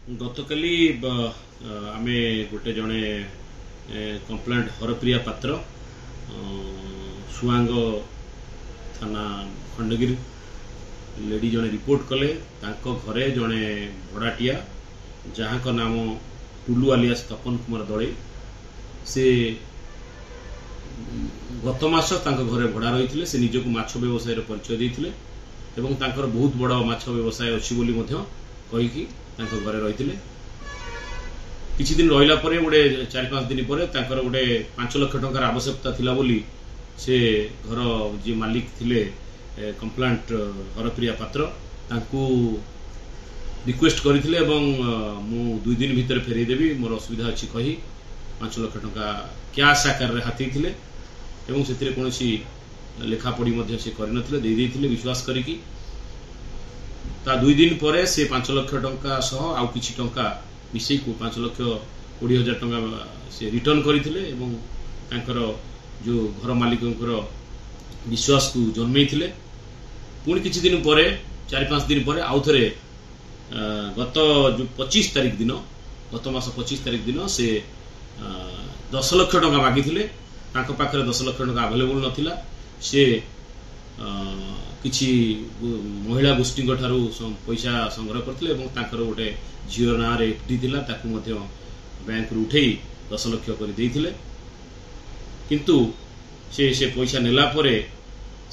गतकाली आमे गोटे जड़े कंप्लेंट हरप्रिया पात्र सुआंग थाना खंडगिरी लेडी जड़े रिपोर्ट कले घरे जड़े भड़ाटिया जहाँ का नाम टुलू आलियास तपन कुमार दले से गत मास घरे भड़ा रही से निजक माछ व्यवसाय परिचय देते बहुत बड़ माछ व्यवसाय अच्छी कहीकि घरे रही किछि दिन रहिला परे गोटे 4-5 दिन पर गोटे 5 लाख टंकार आवश्यकता थिला बोली से घर जी मालिक थिले कंप्लेंट हरप्रिया पात्र तांकू रिक्वेस्ट करथिले मु 2 दिन भीतर फेरई देवी मोर असुविधा अछि कही 5 लाख टंका कैश आकार रे हाथी थिले एवं सेतिरे कोनोसी लेखा पड़ी मध्ये से करनथिले दे देथिले विश्वास करिकि ता 2 दिन पर से 5 लाख टंका सह आउ किछि टंका मिसई को 5,20,000 टंका से रिटर्न करथिले एवं तांकर जो घर मालिकंकर विश्वास को जन्मैथिले पुणी किछि दिन पर 4-5 दिन पर आउ थरे गत जो 25 तारीख दिन गत मास 25 तारीख दिन से 10 लाख टंका मागिथिले तांको पाखरे 10 लाख टंका अवेलेबल नथिला से किछि महिला गोष्ठी ठारू पैसा संग्रह करथिले एवं तांकर गोटे झीर ना रे एफडी थिला ताकू मध्ये बैंक रु उठेई 10 लाख कर देथिले किंतु से पैसा नेला परे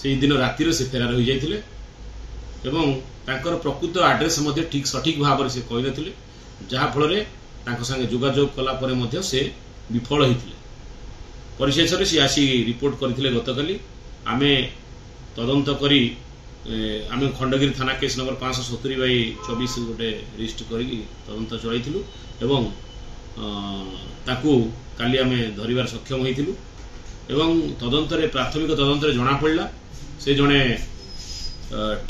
से दिन रातिर से फेरार हो जाइथिले एवं तांकर प्रकृत एड्रेस मध्ये ठीक सठिक भाव से कहि नथिले जहा फल रे तांको संगे जोगाजोग कला परे मध्ये से विफल होइथिले परिशेष रे से आसी रिपोर्ट करथिले गतकाली आमे तदंत करी आमे खंडगिरी थाना केस नंबर 570/24 गोटे रजिस्टर करी तदंत चलाइथिलु एवं ताकू काली आमे धरिबार सक्षम होइथिलु एवं तदंत रे प्राथमिक तदंत रे जणा पड़ला से जणे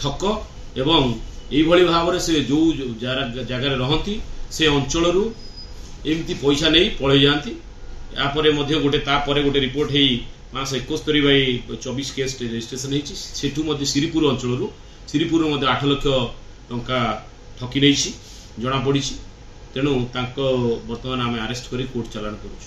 ठक एवं एई भली भाव रे से जो जगह रे रहंती से अंचल रु एमती पैसा नै पळै जांती या परे मध्ये गोटे रिपोर्ट हेई 571/24 केस रजिस्ट्रेशन होती सेठू मध्य श्रीपुर अंचल श्रीपुर 8 लाख टंका ठकी नहीं जना पड़ी तेणु बर्तमान आम अरेस्ट कर कोर्ट चालान करूँ।